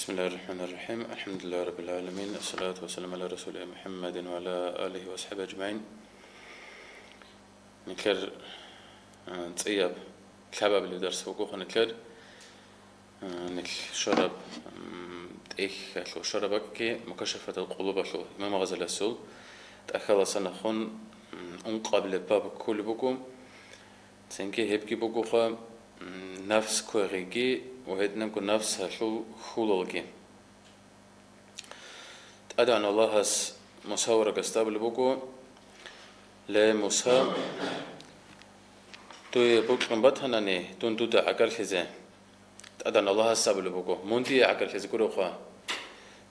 بسم الله الرحمن الرحيم. الحمد لله رب العالمين، الصلاة والسلام على رسول محمد وعلى آله وصحبه أجمعين. نكر تسيب كلاب اللي درس وقوخ نكر نك شرب إيش شو شربك كي مكشفة القلوب شو ما مغزل السول تأخذ سنة خون قبل باب كل بكم سنكي هبكي بكوخا نفس كوريجي وهدنا نكون نفس شو خلولجي أدعنا الله هس مساورة كستابل بكو لا مسا توي بكرم بطهناني تون تودا عقل خزان أدعنا الله هس سابل بكو موندي عقل خز كروخا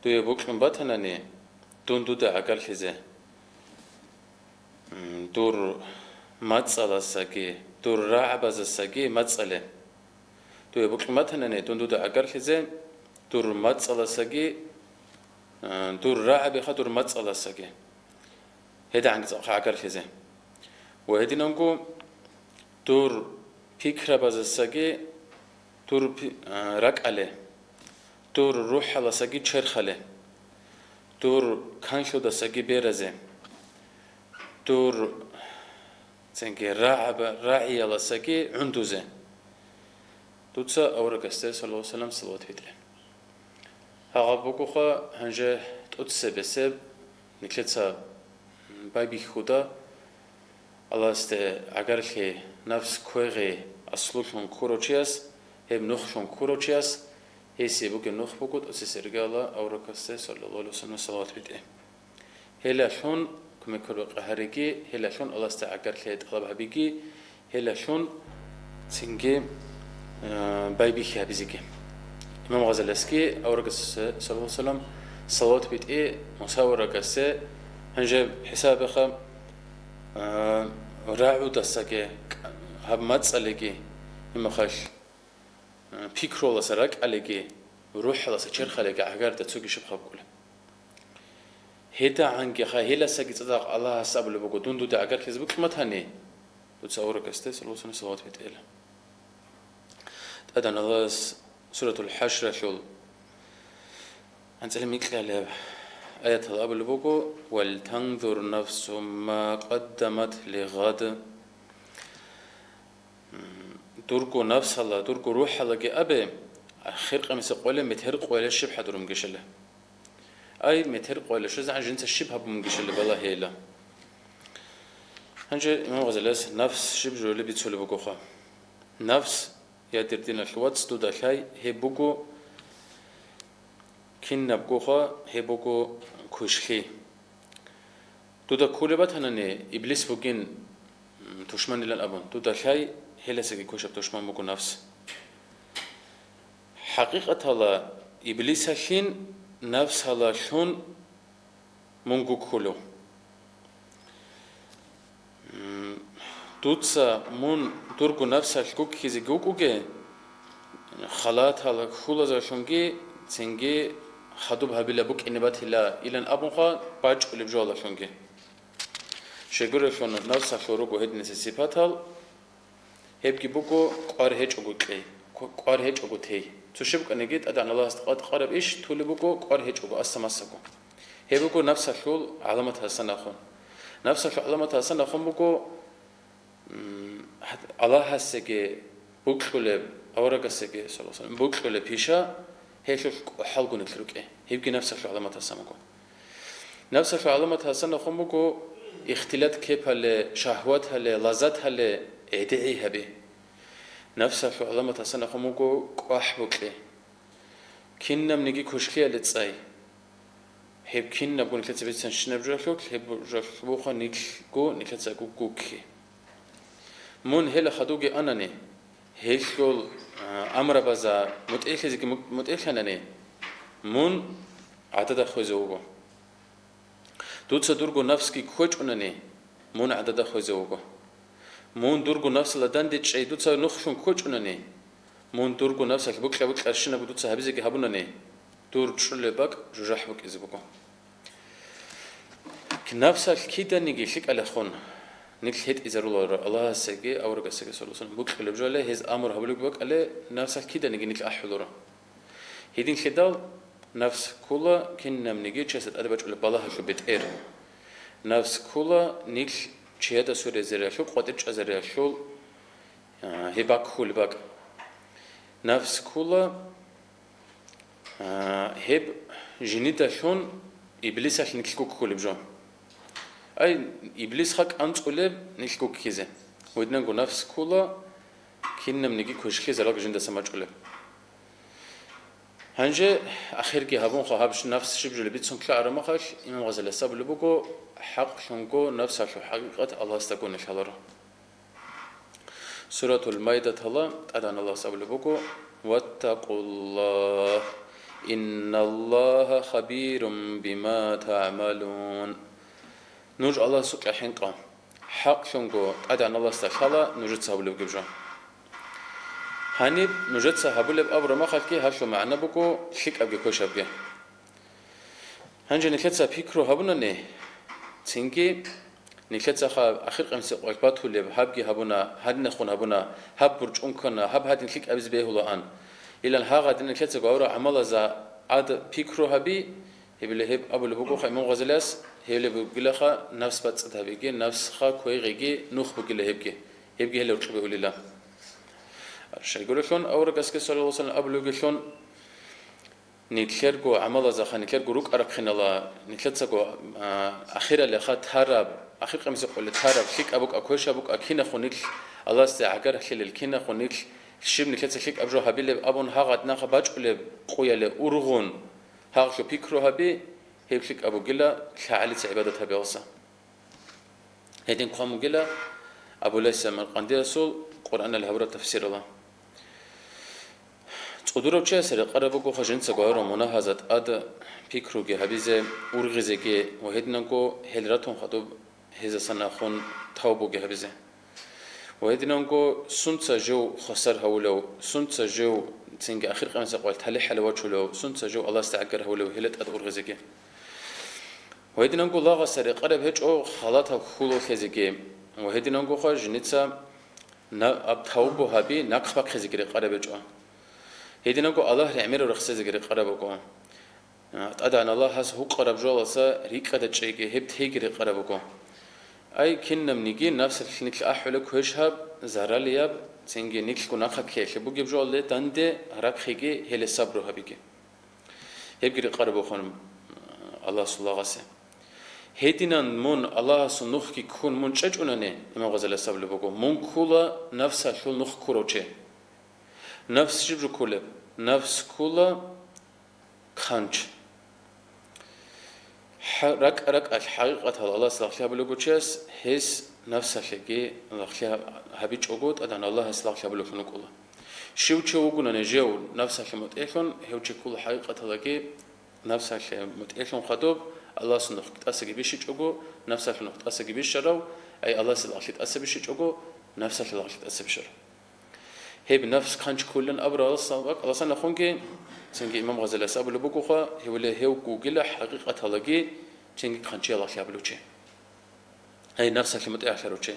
توي بكرم بطهناني تون تودا عقل خزان دور ماتسالا ساكي دور راعب الساكي ماتساله توي بكرم بطهناني تون تودا عقل خزان دور ماتسالا ساكي دور راعب خدور ماتسالا ساكي هذا عن عقل خزان وهدي نقول دور فكرة بزسجى دور رك عليه دور روح على سجى شرخ عليه دور كانشو دسجى بيرزه دور سنجى راعي على سجى عندوزه دوتسا أورك استاذ صلى الله عليه وسلم صلوات فيدله هذا بقوخا هنجه تقص بسبب نكلتها بايبي خدا الله است اگر که نفس کوری اصلشون کوروچیاس هم نخشون کوروچیاس هیچی بوده نخ بکود از سرگالا اورکسته صلی الله علیه وسلم صلوات بیده هلاشون کمی کرو قهرگی هلاشون الله است اگر که طلب حبیگی هلاشون سینگی بایبی خیابیزگی امام غزالی اسکی اورکسته صلی الله علیه وسلم صلوات بیده مساوره کسته هنجه حساب خم راعو دستگه هم متسالگی این مخش پیکرول سرک علگی روح لس چرخ علگی اگر دتوگی شب خب کله هدا عنگی خا هلا سگی صدق الله حساب له بگو دون دو اگر کس بک متهنی تو تصور کسته صلی الله علیه و سلم ادن الله سورة الحشر شول انت لم يكلا آية الأب البوكو ولتنظر نفس ما قدمت لغد تركو نفس الله تركو روح الله كي أبي خير قميص قوله متهر قوله الشبه درم قشله أي متهر قوله شو زعل جنس الشبه بمقشله بالله هيلا هنجي إمام غزالی نفس شبه جوله بيتسول بوكوخا نفس يا دردين الواتس دودا شاي هي بوكو كين نبغوها هبوكو كوشخي تودا كولبات هنني إبليس بوجين تشمان إلى الأبان تودا شيء هلا سكي كوشب تشمان بوكو نفس حقيقة هلا إبليس هشين نفس هلا شون مونجو كولو توتسا مون توركو نفس هالكوك كيزي جوكوجي خلات هلا خولا زاشونجي تنجي خدوب هبيلا بوك إنبات هلا إلى أبوخا باج اللي بجوا شونجي شجرة شون نفس شروق وهاد نسيبات هال هبكي بوكو قار هيج أقول كي قار هيج أقول تي تشبك أنا جيت أدعى الله استقاد قارب إيش تولي بوكو قار هيج أقول أستمسكو هبوكو نفس شول علامة هالسنة خون نفس شول علامة هالسنة خون بوكو الله هالسجى بوكله أورق السجى صلى الله عليه وسلم بوكله بيشا هيش حلقو نتلوك إيه هيبقى نفس علامة هالسمكو نفس علامة هالسنة خمكو اختلاط كيف هلا شهوات هلا لذات هلا إعدائي هبي نفس علامة هالسنة خمكو قاح بكله كنا منيجي كشكي على تصاي هيب كنا بقول نكتب بيتسن شنو بجرفلوك هيب بجرفلوخا نيكو نكتب كوكي من هلا خدوجي أناني هيشول أمر بزا متأخذ متأخذني من عدد خوزوجو دوت سدورجو نفس كي خوش أنني من عدد خوزوجو من دورجو نفس لدندت شيء دوت سنخشون خوش أنني من دورجو نفس كبوك بوك أرشنا بدوت سهبزي كهبونني دور شل بق جرح بوك إزبوكو كنفس كيدا نيجي شك على خون نكهت إزرول الله سجى أو رجع سجى صلى الله عليه وسلم بوك خلبجوا له هز أمر هبلوك بوك على نفس كيدا نيجي نك أحلوره هيدين خدال نفس كولا كنا منيجي تشست أدبج ولا بالله شو بتقر نفس كولا نيل تشيدا سوري زريشول قدرش أزريشول هباك خول باك نفس كولا هب جنيدا شون إبليس عشان نكلكوك خول بجون أي إبليس خاك أنت قلب نكلكوك كيزه ودنا نقول نفس كولا كنا منيجي كوش كيزه لقى جندا سماج قلب هنجي آخر كي هبون خابش نفس شيء بجول بيتسون كلا أرما خاش إمام غزالة سب لبوكو حق شنكو نفس عشو حقيقة الله استكون شالره سورة المائدة الله أدان الله سب لبوكو واتقوا الله إن الله خبير بما تعملون نوج الله سوق حنقا حق شنكو أدان الله استشالا نوجد سب لبوكو بجون هني نوجد سهبول بأبر ما خلكي هاشو معنا بكو شيك أبجي كوش أبجي هنجي نكتسا بيكرو هبونا نه تنجي نكتسا خا آخر قمص قلباتو لب هبجي هبونا هاد نخون هبونا هب برج أنكنا هب هاد نشيك أبز به هلا آن إلى هذا دين نكتسا قورا عملا زا عاد بيكرو هبي هبله هب أبو لبكو خا إمام غزلاس هبله بقول خا نفس بس هبيجي نفس خا كوي غيجي نخ بقول هبجي هلا وشبه لله شيقول شلون أورك أسكت صلى الله عليه وسلم أبلغ شلون نتلرجو عمل زخان نتلرجو روك أرك خن الله نتلتسجو أخيرا لخات هرب أخير قميص قول تهرب شيك أبوك أكوش أبوك أكينا خونيك الله استعجر خلل الكينا خونيك الشيب نتلتس شيك أبجو هبيل أبون هاغت ناخ باج قل قويا لأورغون هاغ شو بيكرو هبي هيك شيك أبو جلا شعلت عبادة هبي أصلا هيدين قاموا جلا أبو ليس من قنديل سول قرآن الهورة تفسير الله قدرو چه سر قربو کو خجن سگوارو مناهزت اد پیکروگی هبیزه اورغزگی و هدنگو هلراتون خطوب هز سنخون توبوگی هبیزه و هدنگو سنت جو خسر هولو سنت جو تنگ اخر قمص قال تحل حلوه چلو سنت جو الله استعجر هولو هلت اد اورغزگی و هدنگو لاغ سر قرب هج او خلاط خولو خزگی و هدنگو خج نتسا نا اب توبو هبی نقبق خزگی قرب جو هيدينكو الله يعمل رخصة زي قربكو أدعى الله هس هو قرب جالسة ريك هذا الشيء هبت هيجري قربكو أي كنا منيجي نفس النيك أحولك هشاب زرالياب تنجي نيك كنا خب كيش بوجي بجال تندي رك خيجي هل الصبر هبيجي هيجري قربكو الله صلى الله عليه وسلم هيدينا من الله سنوخ كي كون من شجونني إمام غزالة الصبر بوجو من كولا نفسه شو نوخ كروچه نفس جبر كله نفس كله خانج رك الحقيقة الله سلخ بلوجو چس هس نفس شيء لخ هبيج أقول أدان الله سلخ بلوجو نقوله شو وقولنا نجيو نفس شيء متأخن هو كل حقيقة هذاك نفس شيء متأخن خطوب الله سنخ تأسج بيش أقول نفس شيء نخ تأسج بيش شرو أي الله سلخ تأسج بيش أقول نفس شيء لخ تأسج بيش شرو هي بنفس كانش كلن أبرا الله صنع خونك سنجي إمام غزالة سأب لبوكوخا هي ولا هي وجوجل حقيقة هلاقي سنجي كانش الله يابلوشي هي نفسها كلمة أعشروشي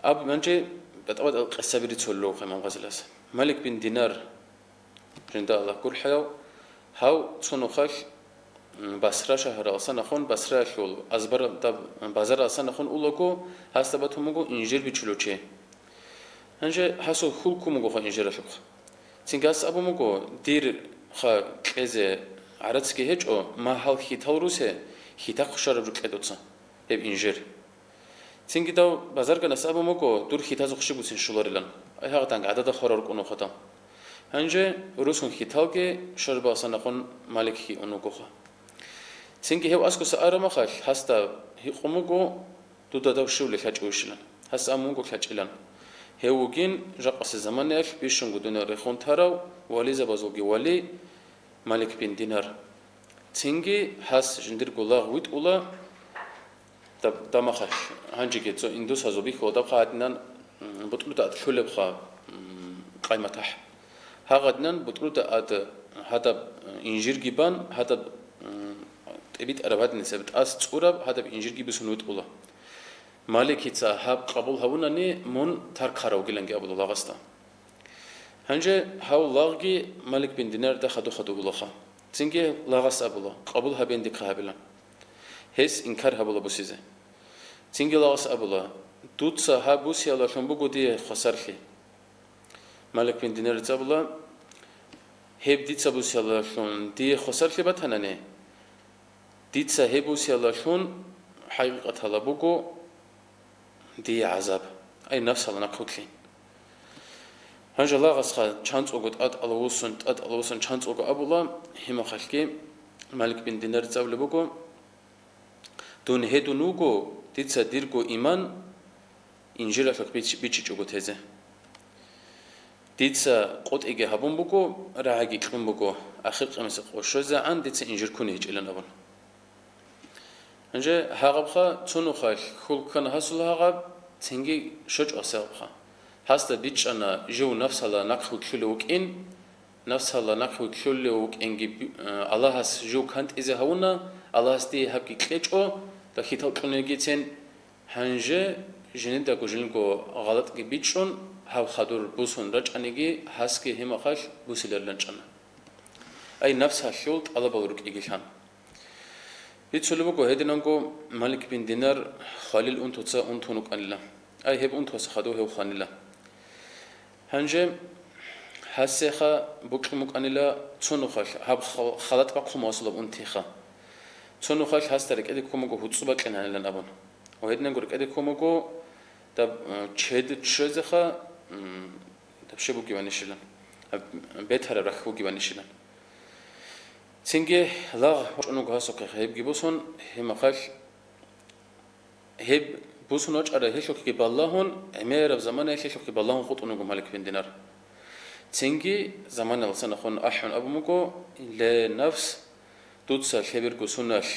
أب منجي بتأود القصة تسولو إمام غزالة ملك بن دينار جند الله كل حيو هاو صنوخش بسرة شهر أصلا خون بسرة شول أزبر دب بازار أصلا خون أولوكو هستبتهم جو إنجيل بيشلوشي هنجه حسو خلقو مگو خا اینجا رفیق تینگاس ابو مگو دیر خا کزه عرض که هیچ او ما حال خیتال روسه خیتا خوشار رو کدوتسن هب اینجر تینگی داو بازار کناس ابو مگو دور خیتا زخشی بوسین شولارلان ای ها تنگ عدد خرار کنو خدا هنجه روسون خیتال که شرب آسان خون مالک خی اونو گوخا تینگی هب اسکو سعر ما خال هستا هی قمگو دو داو شول خچوشلن هست امونگو خچلن هوجين جقص الزمانش بيشون قدنا رخون تراو ولي زبازوجي ولي ملك بن دينار تينجي حس جندر قلاغ ويت أولا دمخش هنجي كتو إندوس هزوبي خدا قادنا بطلوا تأت شو لبخا قائمة تح هقدنا بطلوا تأت هذا إنجيل جبان هذا تبيت أربعة نسبة أس تصورب هذا إنجيل جبسون ويت أولا مالك يتسحب قبول هونني من ترك خروجلنجي أبو الله غستا هنجة هاو لاغي ملك بن دينار ده خدو بلخا تنجي لاغس أبولا قبول هبين دي قابلا هس إنكار هبولا بوسيزه تنجي لاغس أبولا دوتسا هابوس يلا شنبوغو دي خسرخي مالك بن دينار تابولا هب ديتسا بوس يلا شون دي خسرخي باتناني ديتسا هبوس يلا شون حقيقة هلابوغو دي عذاب أي نفس هلا نقوتلين هنجا لاغس خا چانس اوغوت ات الوسن چانس اوغو ابولا هما خلكي مالك بن دينار تابولا بوغو دون هدو نوغو ديتسا ديرغو إيمان إنجيلا فك بيتشي چوغو تيزه ديتسا قوت إيجي هابون بوغو راعاقي كلم بوغو آخر قمسي قوشوزا عن ديتسا إنجير كوني هيج إلان أبون هنجا هاغبخا تونو خال خول كان هاسول هاغب تنجي شوج أسيغبخا هاستا بيتش أنا جو نفس هلا نقخو كلوك إن نفس هلا نقخو كلوك إنجي الله هاس جو كانت إذا هونا الله هاس دي هابكي كليچو دا خيطال كلونيجي تين هنجا جنين دا كوجنكو غلط بيتشون هاو خادور بوسون رجعنيجي هاسكي هما خاش بوسيلر لنجانا أي نفس هالشولت على بالروك إيجيشان يتسولبوكو هيدنانكو مالك بن دينار خاليل أنتوتسا أنتونوك أنلا أي هب أنتوس خادو هو خانلا هنجي هاسيخا بوكلموك أنلا تسونو خاش هاب خلط باقو موصلب أنتيخا تسونو خاش هاسترك أدي كوموكو هوتسوبك أنلا لنابون وهيدنانكو رك أدي كوموكو دا تشهد تشزخا تبشبوكي وانيشلان بيتهر رخوكي وانيشلان تنجي لاغ ونوغ هاسوك هيب جيبوسون هما خاش هيب بوسون وجه على هيشوكي باللهون امير زمان هيشوكي باللهون خط ونوغ مالك بن دينار تنجي زمان لسنا خون احون ابومكو لنفس دوتسا خبيركو سناش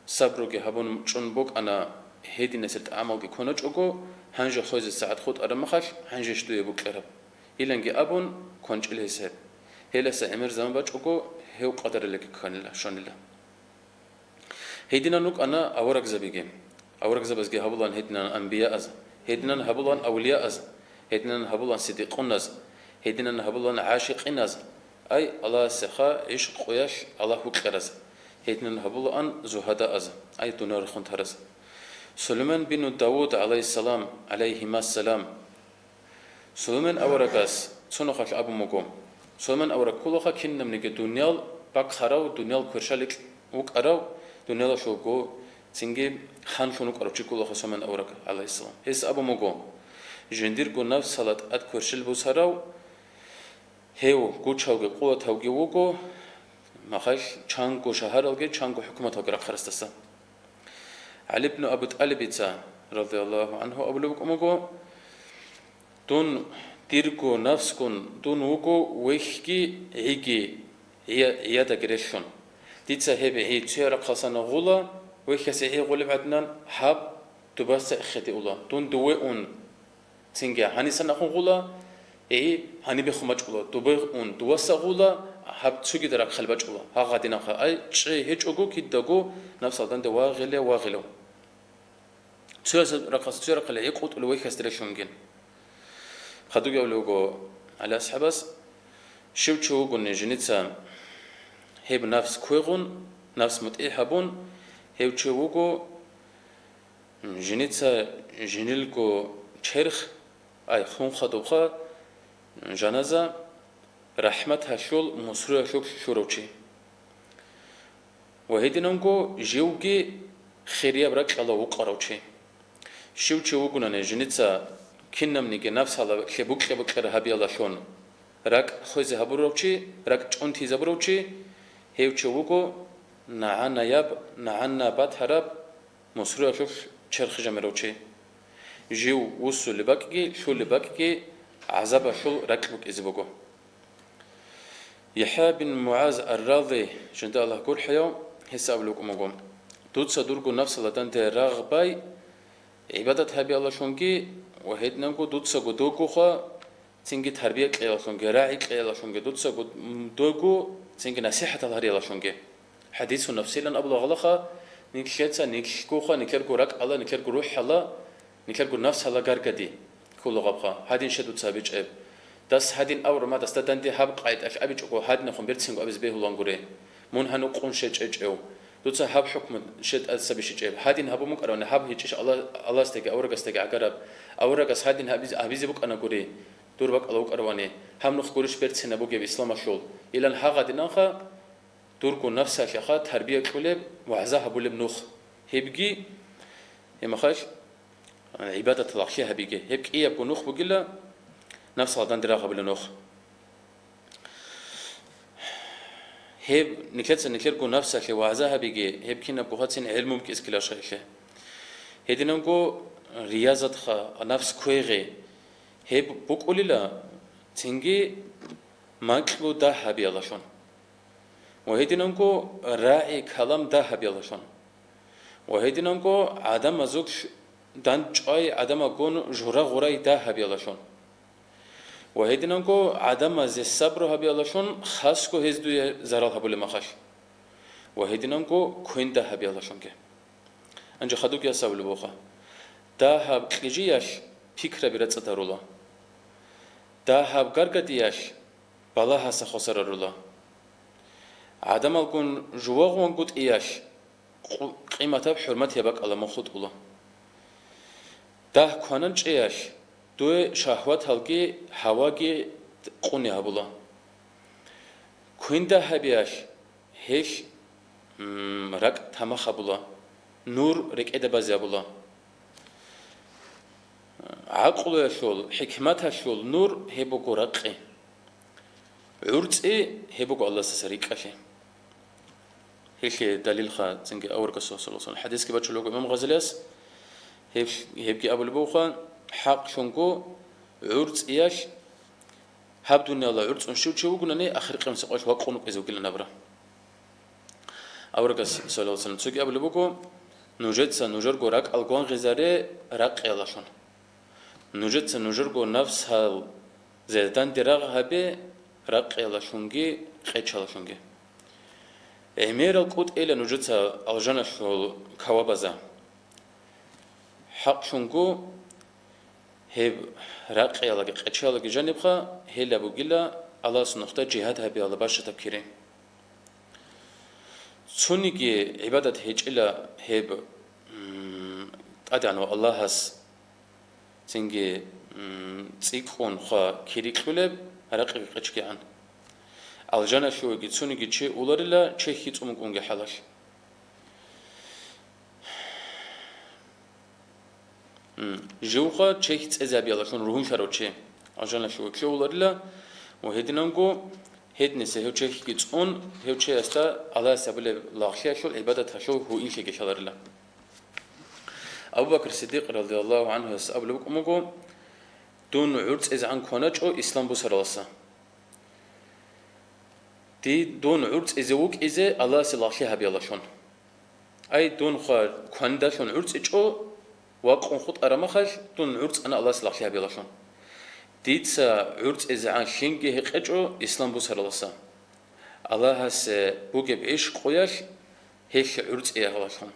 صبروكي هابون چونبوك انا هيدي نسلت عملكي كونج اوكو هنجا خوز الساعات خط ارمخاش هنجا شتو يبوك لرب يلنجي ابون كونج الهساب هلسا امير زمان باج اوكو هو قدر لك كانلا شانلا هيدنا نوك انا اورك زبيجي اورك زبزجي هبلان هيدنا انبياء از هيدنا هبلان اولياء از هيدنا هبلان صديقون از هيدنا هبلان عاشقين از اي الله سخا ايش قوياش الله هو خرز هيدنا هبلان زهداء از اي دونر خنترز سليمان بن داود عليه السلام عليهما السلام سليمان اوركاس سنخش ابو مقوم سليمان اورك كلها كنا من الدنيا بقراو دنيا كرشالك وقراو دنيا شوكو تنجي خان شنو قراو كلها سليمان اورك عليه السلام هس ابو مقوم جندير كو نفس صلاه اد كرشل بوسراو هيو غوچاوغي قوتاوغي وغو ماخاش چانگو شهرالغي چانگو حكومت هاغرا خرستسا علي بن ابو طالب رضي الله عنه ابو لوكمغو دون تيركو نفسكن دون وكو ويخكي عيجي عيادا جريشون ديتسا هبي هي تشيرا قصانا غولا ويخسي هي غولب عدنان حاب تباس اخدي اولا دون دوي اون تنجا هاني سنخون غولا اي هاني بخمج اولا دوبي اون دواسا غولا حاب تسوغي دراك خلبج اولا ها غادينا خا اي تشي هيج اوغو كيداغو نفس الدان دوا واغلو تشيرا رقص تشيرا قل يقوت الويخس دريشونجين خدو يقولوا على أصحابس شو تشوفوا قلنا جنيتها هيب نفس كويغون نفس متإحبون هيب تشوفوا جنيتها جنيلكو تشرخ أي خون خدوخا جنازة رحمتها شول مصروع شوك شروشي وهيدنانكو جيوجي خيريا برك الله وقروشي شو تشوفوا قلنا جنيتها كنا منيجي نفس هذا خبوك رهابي الله شون راك خوزي هبروچي راك چونتي زبروچي هيو چوغو نعنا ياب نعنا بات هرب مصرو شوف چرخ جمروچي جيو وسو لباكي شو لباكي عذاب شو راكبك ازبوغو يحيى بن معاذ الراضي جند الله كل حيو حساب لكم مقوم دوت صدوركو نفس لدان راغباي عبادت هبي الله شونكي وهيدنا نقول دوتسا قدوكو خا تيجي تربية كلا شونجي راعي كلا شونجي دوتسا قدوكو تيجي نصيحة الهري الله شونجي حديث نفسي لن أبلغ الله خا نكشتsa نكشكوخا نكرجو رك الله نكرجو روح الله نكرجو نفس الله قرقدي كل غبخا هادين شدو تسابيج أب das hadin aurma das da dandi hab qait ash abi chuko hadin khum bertsin go abis behulangure mun hanu qun shechecheu duca hab hukm shet asabi shecheb hadin habu muqarana hab hichish allah stege auragas stege agarab auragas hadin habis abizi buqana gure durba qalau qarwane ham nukh gurish bertsina bugev islamashul ilan hagadin kha durku nafsa shakha tarbiya kuleb wa'za habuleb nukh hebgi يمخش عبادة الأخشى هبيجي هيك إيه يبقى نخ بقولة نفس هذا دراغة بلا نخ هيب نكلت نفسه شيء وعزها بيجي هيب كنا بقولتين علم ممكن إسكلا شيء هيدي نقول رياضة خا نفس كويغي هيب بقولي لا تنجي ماكلو ده هبي الله شون وهيدي نقول راعي كلام ده هبي الله شون وهيدي نقول عدم أزوج دان جاي عدم أكون جورا غوراي ده هبي الله شون وهيدي نقول عدم أز الصبر هبي الله شون خاص كو هزدو زرال هبول مخاش وهيدي نقول كوين ده هبي الله شون كه أنجا خدوك يا سول بوخا ده هب كليجياش فكرة برات تدارولا ده هب غرغدياش بالا هسا خسر رولا عدم أكون جوا غون قط إياش قيمته بحرمة يبقى على مخوط الله ده كونن چياش دو شهوات هلقي هواقي قوني هبولا كوين ده هبياش هيش رق تمخ هبولا نور رك ادبازي هبولا عقل يشول حكمت يشول نور هبوكو رقي عرضي هبوكو الله سسريكاشي هيك دليل خا زنجي أورك صلى الله عليه وسلم الحديث كي بتشلوك إمام غزاليس هيبكي أبو البوخا حق شنكو عرض إياش هب دنيا الله عرض أنشوت شو قلنا آخر قيم سقاش وقونو كذا وكلنا نبرة أورك صلى الله عليه وسلم تسوق أبو البوخا نوجد سنوجر قراك القوان غزاري رق يلاشون نوجد سنوجر قو نفس هال زيدان دراغ هبي رق يلاشونجي قيتشالاشونجي امير القوت إلى نوجدها الجنة شو كوابزا حق شنكو هب رقي على قتشي على جانبها هلا بقولة الله سنختا جهاد هبي على باش تبكيرين سونيكي عبادة هج إلى هب أدعو الله هس تنجي تيكون خا كيريك خلب رقي قتشي عن الجنة شو يجتوني جتشي ولارلا شيء هيت أمك حلاش جوخا شيء هيت أزابي الله شون روحون شرو شيء الجنة شو يجتشي ولارلا وهدينانكو هيد نسه هو شيء يجتون هو شيء استا الله سبله لاخشة شو العبادة شو هو إيش يجشلارلا أبو بكر الصديق رضي الله عنه أبو بكر أمكو دون عرض إذا عن كونج أو إسلام بسرالسا دي دون عرض إزوك إذا الله سلاخي هبي الله شون أي دون خار كوندا شون عرض إجو واقع خط أرمخش دون عرض أنا الله سلاخي هبي الله شون ديت عرض إذا عن شينجي هيك إجو إسلام بوسر الله سا الله هس بوجب إيش قويش هيك عرض إيه الله شون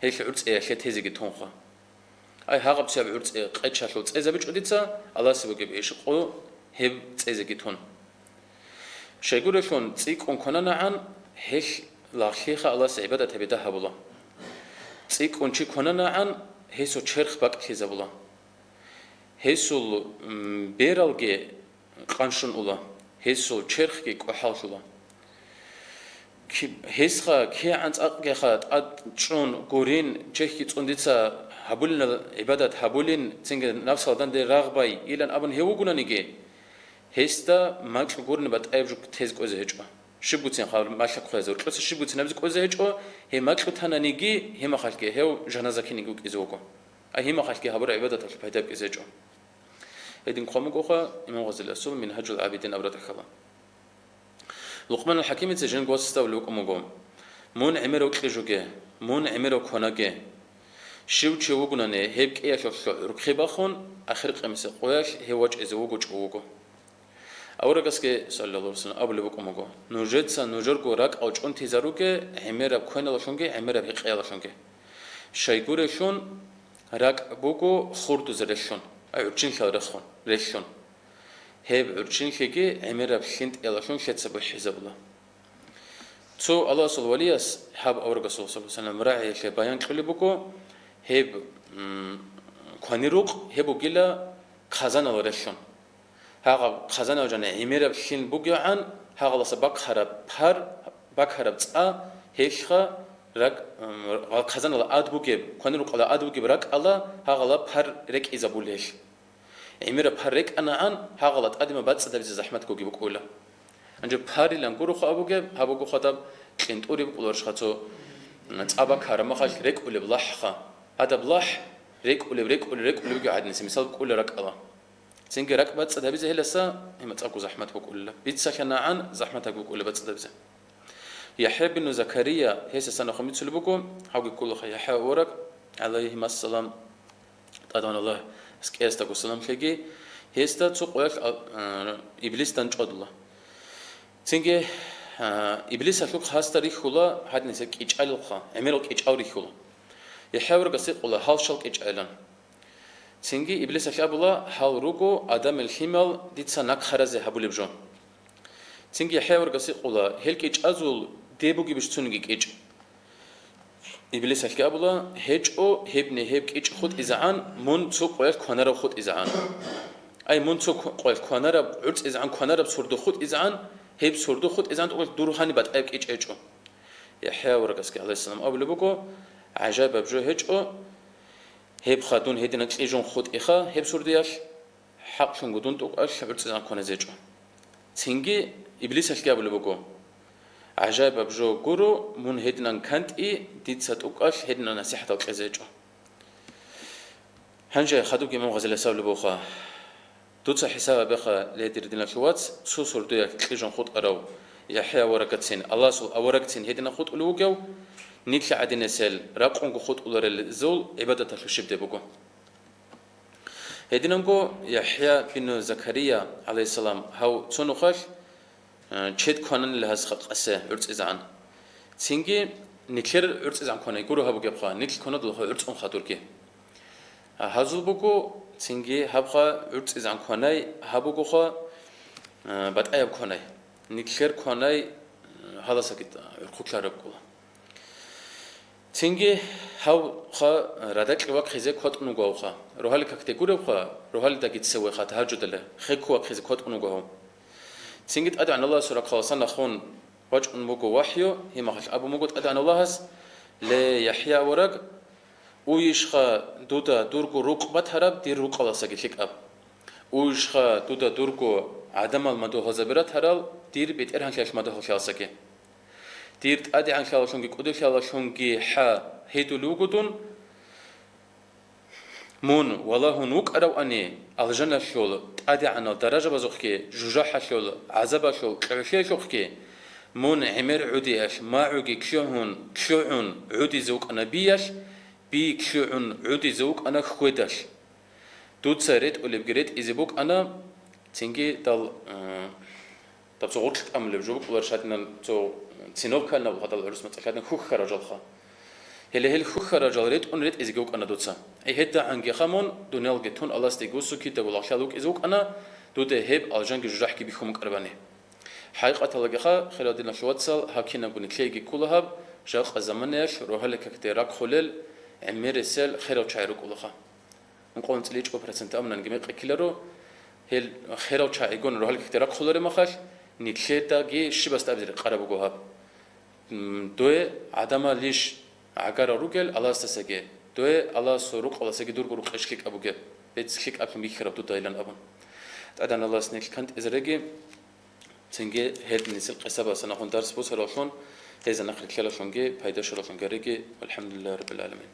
هيك عرض إيه شت هزيج تونخا أي هاقب بسبب عرض إيه قيد شاشلت إذا بيجو ديتها الله سبوجب إيش قو هب تزيج تون شيقول شون تيك أنكنا عن هش لاخيخ الله سعبادة تبده هبلا تيك أنشي كنا عن هسو شرخ بق تزبلا هسو بيرالجي قانشون الله هسو شرخ كي قحال شلا هسخا كي عن أقجخات أدشون قرين جهكي تنديتها هبولنا عبادة هبولين تنج نفس هذا ده رغباي إلى أبن هو قلنا نيجي هستا ماكش قرن بات أيبجو تهزك أزهجوا شبوتين خال ماشك خازور بس شبوتين أبزك أزهجوا هي ماكش تانا نيجي هي ما خالك هو جنازة كنيجو كيزوكو أهي ما خالك هبر عبادة تلف هيدا كيزهجوا هيدين قاموا كوخا إمام غزالي السول من هجر العابدين أبرد الخلا لقمان الحكيم تجين قوس استولوك أموجو مون عمرو كيجوجه مون عمرو كوناجه شو تشوفونا نه هيك إيش شو ركخباخون آخر قميص قويش هواج إزوجو تشوفوكو أورجس كي صلى الله عليه وسلم أبو لبوك أمجو نوجد سان نوجر قراك أو جون تزاروك عمرة بخوان لاشونك عمرة بحقيقة لاشونك شايقورشون راك بوكو خورد زرشون أي أرجين خال رخون رشون هب عرشين خيكي عمر بخنت إلاشون خد سبب حزب الله تو الله صلى الله عليه وسلم حب أورق صلى الله عليه وسلم راعي البيان كل بكو هب كونيروق هبو جلا خزانة ورشون هاغ خزانة وجنا عمر بخن بوجي عن هاغ الله سبق خرب بحر بق خرب تا هيشخا رك خزانة الله أد بوجي كونيروق الله أد بوجي برك الله هاغ الله بحر رك إزابوليش عمر بحر رك أنا عن هاغ الله تقدم بعد صدق زحمة كوجي بقوله أنجب بحري لانكورو خابوجي هابوجو خطاب كنت أوري بقولش خاتو أبا كارما خاش ريك ولا بلحخا هذا بلح ريك ولا قاعد نسي مثال بقول رك الله سنجي رك بس هذا بيزه لسه هم تأكو زحمة بقول بيتسا كنا عن زحمتك بقول بس هذا بيزه يحيى بن زكريا هيس سنة خميت سلبكم حاجة كل خير يحيى ورك عليه السلام طبعا الله سكيستك والسلام خيجي هيستا تسوق إبليس تنجد الله تنجي إبليس هلوك خاص تاريخ خلا هاد نسيك إجعال خا عمرك إجعال خلا يحاول قصير خلا هال شلك إجعالن تنجي إبليس هلاب الله هال روجو آدم الحمل ديت سنك خرزه هبول بجون تنجي يحاول قصير خلا هلك إجعازول ديبوجي بشتونجي إج إبليس هلاب الله هج أو هبني هبك إج خود إزعان من سوق قيل كونارا خود إزعان أي من سوق قيل كونارا عرض إزعان كونارا بسرد خود إزعان هيب سردو خود إذا أنت قلت دروهاني بعد أبك إيش إيشو يحيى ورقصك عليه السلام قبل بكو عجب بجو هيجو هيب خاتون هيدنا كيجون خود إخا هيب سردياش حق شون قدون تقاش عرض إذا كنا زيجو تيجي إبليس هالك قبل بكو عجب بجو قرو من هيدنا كنت ديت ستقاش هيدنا نصيحة الكزيجو هنجي خدوك إمام غزالة سول بوخا دوتsa حساب بخا لهدير دينا شوات سو سردويا كيجون خود قراو يحيى ورقتين الله سو ورقتين هدينا خود لوجو نيتل عدنا سل راقون خود اولر زول عبادة الشبد بكو هدينا نقو يحيى بن زكريا عليه السلام هاو تونو خش تشيد كونن لهز قصه ارت ازان تينجي نيكلر ارت ازان كوني غورو هابو گبخا نيكل كونو دو ارت اون خاطركي هازول بكو تينجي هبخا ارت ازان كوناي هابو گوخا بعد ايب كوناي نيكلر كوناي هذا سكت خوكلار بكو تينجي هاو خا رادك وق خيزه كوت اونو گوخا روحال كاكتي گورخا روحال داگيت سوي خا تهجد له خيكو وق خيزه كوت اونو گو تينجي ادعن الله سورة خلاصنا خون وج اون مگو وحيو هما خش ابو مگو ادعن الله هس ل يحيى ورق ويشخا دودا دورغو رقبت هرب دير رقلا سگيشك اب ويشخا دودا دورغو عدم المدو هزبرت هرال دير بيتر هنشاش مدو هشاسكي دير ادي عن شالشونغي قدو شالشونغي ح هيدو لوغودون مون والله نوك ارو اني الجنة شول ادي عن الدرجة بزوخكي جوجاح شول عذاب شول كرشي شوخكي مون عمر عوديش ما عوغي كشوهون كشوعون عودي زوك انا بيش بي كشوعون عودي زوك انا خويداش دوت ساريت ولي بقريت ازيبوك انا تنجي دال طب صغوط امل بجوك ورشاتنا تو تسينوب كالنا وهذا العرس متخاتنا خوخ رجلخا هل خوخ رجل ريت اون ريت ازيجوك انا دوتسا اي هدا عنجي خامون دونيل جتون الله استيغوسو كي تقول شالوك ازوك انا دوت هيب الجنگ جوجحكي بيخوم قرباني حقيقة لقخا خلادنا شواتسال هاكينا بنكليجي كلها جاق الزمانيش روحلك كتيراك خلل عمير السل خير وشعيرك كلها نقول نتليج اوبراسنت امنا نجمع كيلرو هل خير وشعيرون روحلك كتيراك خلل ما خاش نتليتا جي شبست ابزر قربوها دوي عدم ليش عقار روجل الله استسجى دوي الله سروق الله سجى دور بروق اشكيك ابوجا بيتسكيك ابن بيخرب دو دايلان ابن تعدنا الله سنيك كنت ازرقي تنجي هاد نسل قصبة سنخون درس بوسر راشون هذا نخل كلا شونجي بايدا شراشون جاريجي والحمد لله رب العالمين.